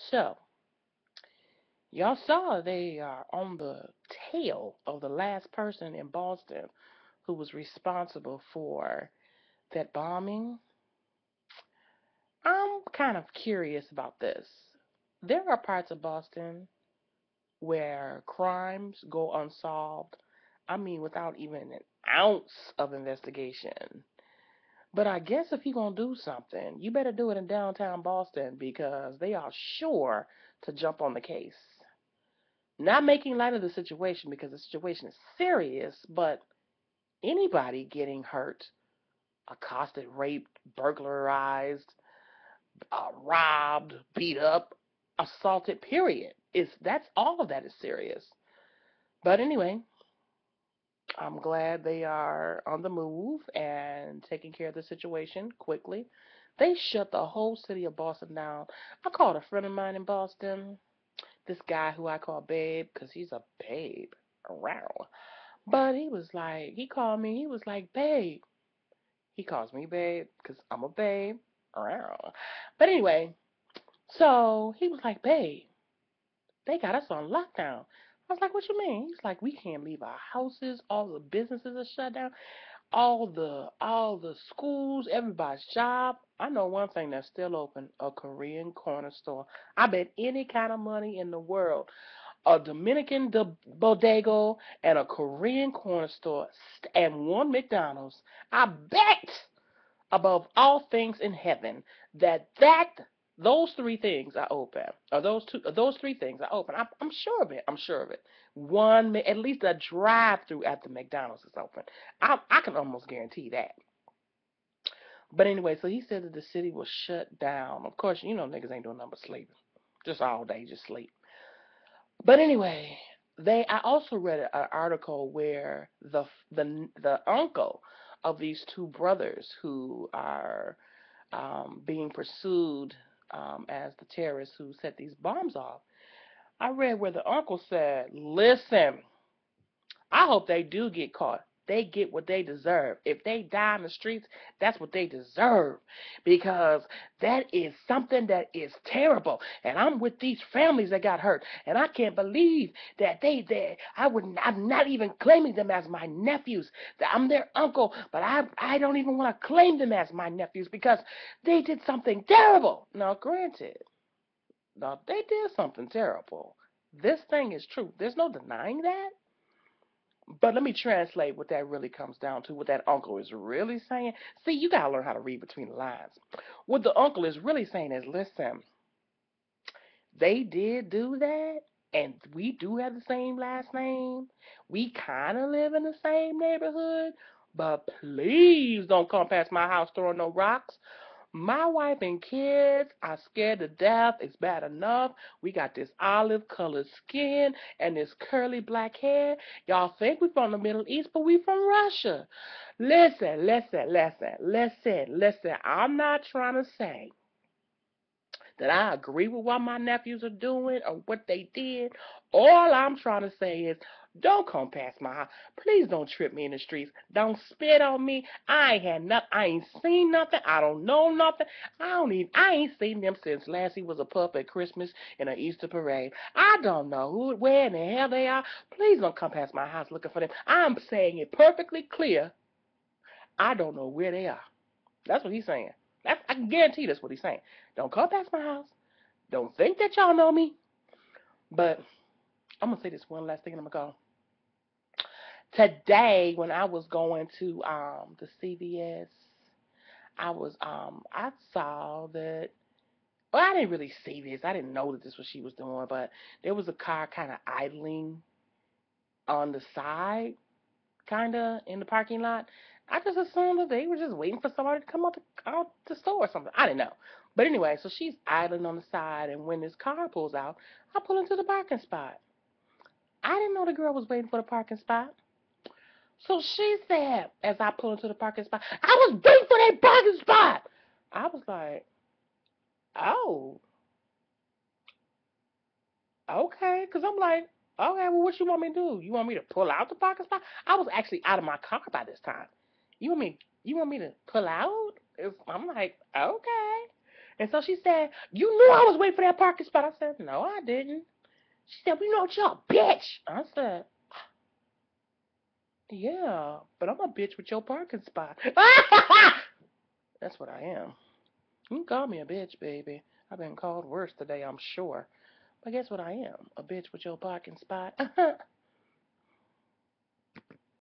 So, y'all saw they are on the tail of the last person in Boston who was responsible for that bombing. I'm kind of curious about this. There are parts of Boston where crimes go unsolved. I mean, without even an ounce of investigation. But I guess if you're going to do something, you better do it in downtown Boston because they are sure to jump on the case. Not making light of the situation because the situation is serious, but anybody getting hurt, accosted, raped, burglarized, robbed, beat up, assaulted, period. That's all of that is serious. But anyway, I'm glad they are on the move and taking care of the situation quickly. They shut the whole city of Boston down. I called a friend of mine in Boston, this guy who I call Babe, because he's a babe around. But he was like, he called me, he was like, Babe. He calls me Babe because I'm a babe around. But anyway, so he was like, Babe, they got us on lockdown. I was like, what you mean? He's like, we can't leave our houses. All the businesses are shut down. All the schools, everybody's job. I know one thing that's still open, a Korean corner store. I bet any kind of money in the world, a Dominican bodega and a Korean corner store and one McDonald's. I bet above all things in heaven that those three things are open, or those three things are open. I'm sure of it. I'm sure of it. One, at least a drive-through at the McDonald's is open. I can almost guarantee that. But anyway, so he said that the city was shut down. Of course, you know niggas ain't doing nothing but sleeping, just all day, just sleep. But anyway, I also read an article where the uncle of these two brothers who are being pursued as the terrorists who set these bombs off. I read where the uncle said, listen, I hope they do get caught. They get what they deserve. If they die in the streets, that's what they deserve. Because that is something that is terrible. And I'm with these families that got hurt. And I can't believe that I'm not even claiming them as my nephews. That I'm their uncle, but I don't even want to claim them as my nephews because they did something terrible. Now, granted, now they did something terrible. This thing is true. There's no denying that. But let me translate what that really comes down to, what that uncle is really saying. See, you got to learn how to read between the lines. What the uncle is really saying is listen, they did do that, and we do have the same last name. We kind of live in the same neighborhood, but please don't come past my house throwing no rocks. My wife and kids are scared to death. It's bad enough. We got this olive colored skin and this curly black hair. Y'all think we from the Middle East, but we from Russia. Listen. I'm not trying to say that I agree with what my nephews are doing or what they did. All I'm trying to say is don't come past my house. Please don't trip me in the streets. Don't spit on me. I ain't had nothing. I ain't seen nothing. I don't know nothing. I ain't seen them since Lassie was a pup at Christmas and an Easter parade. I don't know where in the hell they are. Please don't come past my house looking for them. I'm saying it perfectly clear. I don't know where they are. That's what he's saying. I can guarantee that's what he's saying. Don't come past my house. Don't think that y'all know me. But I'm gonna say this one last thing and I'm gonna go. Today, when I was going to the CVS, I saw that. Well, I didn't really see this. I didn't know that this was what she was doing, but there was a car kind of idling on the side, kind of in the parking lot. I just assumed that they were just waiting for somebody to come out the store or something. I didn't know. But anyway, so she's idling on the side, and when this car pulls out, I pull into the parking spot. I didn't know the girl was waiting for the parking spot. So she said, as I pull into the parking spot, I was waiting for that parking spot. I was like, oh, okay. Because I'm like, okay, well, what you want me to do? You want me to pull out the parking spot? I was actually out of my car by this time. You want me to pull out? I'm like, okay. And so she said, you knew I was waiting for that parking spot. I said, no, I didn't. She said, well, you know what, you're a bitch. I said, yeah, but I'm a bitch with your parking spot. That's what I am. You can call me a bitch, baby. I've been called worse today, I'm sure. But guess what I am? A bitch with your parking spot.